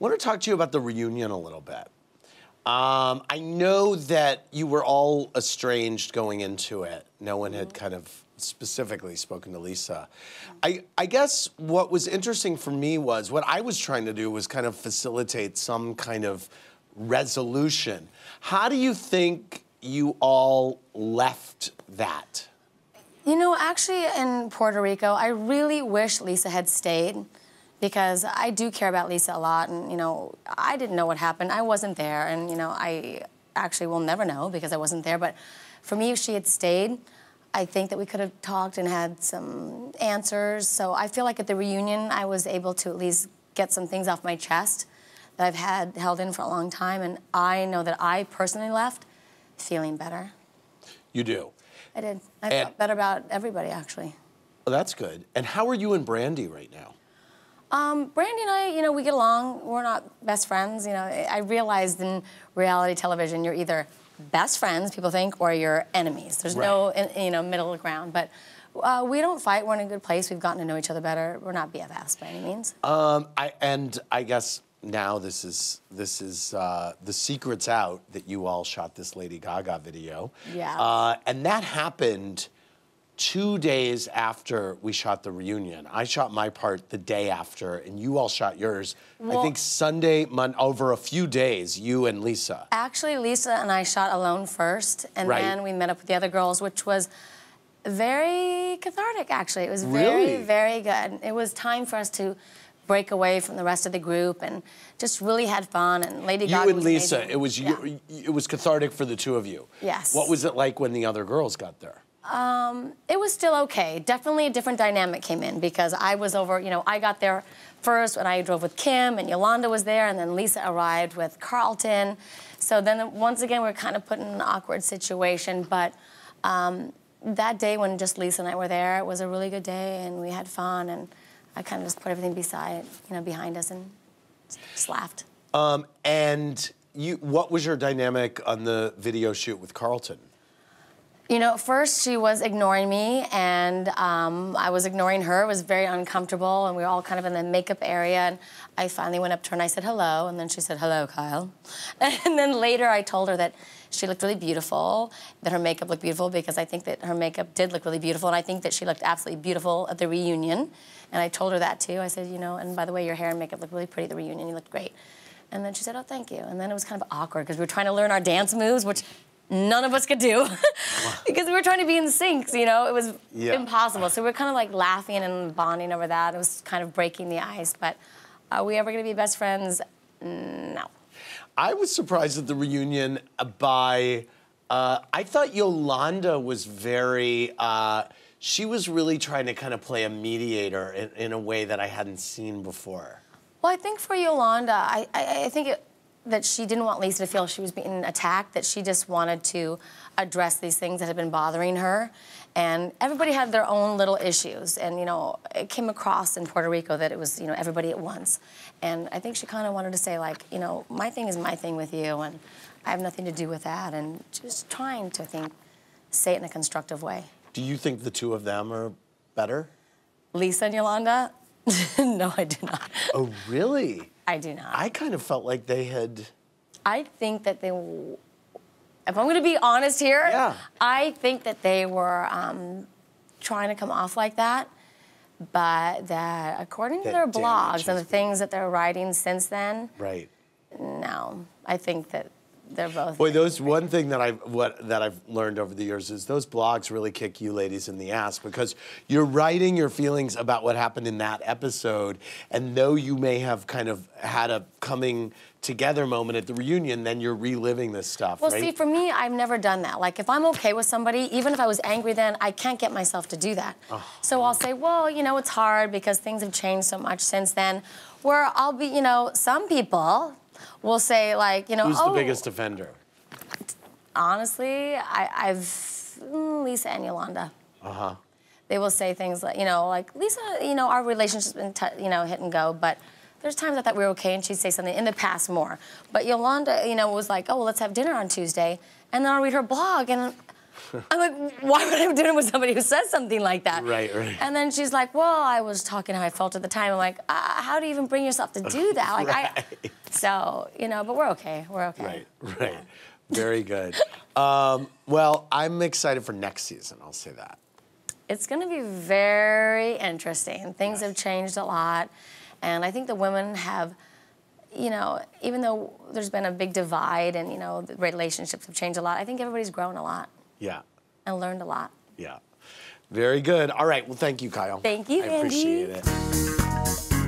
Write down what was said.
want to talk to you about the reunion a little bit. I know that you were all estranged going into it. No one had kind of specifically spoken to Lisa. I guess what was interesting for me was what I was trying to do was kind of facilitate some kind of resolution. How do you think you all left that? You know, actually in Puerto Rico, I really wish Lisa had stayed because I do care about Lisa a lot, and, you know, I didn't know what happened. I wasn't there, and, you know, I actually will never know because I wasn't there, but for me, if she had stayed, I think that we could have talked and had some answers. So I feel like at the reunion, I was able to at least get some things off my chest that I've had held in for a long time, and I know that I personally left feeling better. You do? I did. I felt better about everybody, actually. Well, that's good. And how are you and Brandy right now? Brandy and I, you know, we get along. We're not best friends. You know, I realized in reality television, you're either best friends, people think, or you're enemies. There's no, you know, middle ground. But we don't fight. We're in a good place. We've gotten to know each other better. We're not BFFs by any means. I guess now this is the secret's out that you all shot this Lady Gaga video. Yeah. And that happened 2 days after we shot the reunion. I shot my part the day after, and you all shot yours. Well, I think Sunday, over a few days, you and Lisa. Actually, Lisa and I shot alone first, and then we met up with the other girls, which was very cathartic, actually. It was very, very good. It was time for us to break away from the rest of the group and just really had fun. And Lady Gaga You and Lisa, amazing. it was cathartic for the two of you. Yes. What was it like when the other girls got there? It was still okay. Definitely a different dynamic came in because I was over, you know, I got there first when I drove with Kim and Yolanda was there, and then Lisa arrived with Carlton. So then once again, we're kind of put in an awkward situation, but that day when just Lisa and I were there, it was a really good day and we had fun, and I kind of just put everything behind us and just laughed. And what was your dynamic on the video shoot with Carlton? You know, first she was ignoring me, and I was ignoring her. It was very uncomfortable, and we were all kind of in the makeup area, and I finally went up to her and I said hello, and then she said, hello, Kyle. And then later I told her that she looked really beautiful, that her makeup looked beautiful, because I think that her makeup did look really beautiful, and I think that she looked absolutely beautiful at the reunion. And I told her that, too. I said, you know, and by the way, your hair and makeup looked really pretty at the reunion. You looked great. And then she said, oh, thank you. And then it was kind of awkward, because we were trying to learn our dance moves, which none of us could do because we were trying to be in sync, you know. It was impossible. So we were kind of like laughing and bonding over that. It was kind of breaking the ice. But are we ever going to be best friends? No. I was surprised at the reunion by, I thought Yolanda was very, she was really trying to kind of play a mediator in a way that I hadn't seen before. Well, I think for Yolanda, I think that she didn't want Lisa to feel she was being attacked, that she just wanted to address these things that had been bothering her. And everybody had their own little issues. And, you know, it came across in Puerto Rico that it was, you know, everybody at once. And I think she kind of wanted to say, like, you know, my thing is my thing with you, and I have nothing to do with that. And just trying to, I think, say it in a constructive way. Do you think the two of them are better? Lisa and Yolanda? No, I do not. Oh, really? I do not. I kind of felt like they had... I think that they... If I'm going to be honest here, I think that they were trying to come off like that, but that according to their blogs and the things that they're writing since then, no, I think that they're both. Boy, one thing that I've learned over the years is those blogs really kick you ladies in the ass, because you're writing your feelings about what happened in that episode, and though you may have kind of had a coming together moment at the reunion, then you're reliving this stuff. Well, see, for me, I've never done that. Like, if I'm okay with somebody, even if I was angry then, I can't get myself to do that. So I'll say, well, you know, it's hard because things have changed so much since then, where I'll be, you know, some people will say, like, you know, who's the biggest offender? Honestly, Lisa and Yolanda. They will say things like, you know, like, Lisa, you know, our relationship's been, you know, hit and go, but there's times I thought we were okay, and she'd say something in the past more. But Yolanda, you know, was like, oh, well, let's have dinner on Tuesday. And then I'll read her blog, and I'm like, why would I be doing it with somebody who says something like that? Right. And then she's like, well, I was talking how I felt at the time. I'm like, how do you even bring yourself to do that? Like, so, you know, but we're okay. We're okay. Right. Very good. Well, I'm excited for next season, I'll say that. It's going to be very interesting. Things have changed a lot. And I think the women have, you know, even though there's been a big divide and, you know, the relationships have changed a lot, I think everybody's grown a lot. Yeah. And learned a lot. Yeah. Very good. All right. Well, thank you, Kyle. Thank you, Andy. I appreciate it.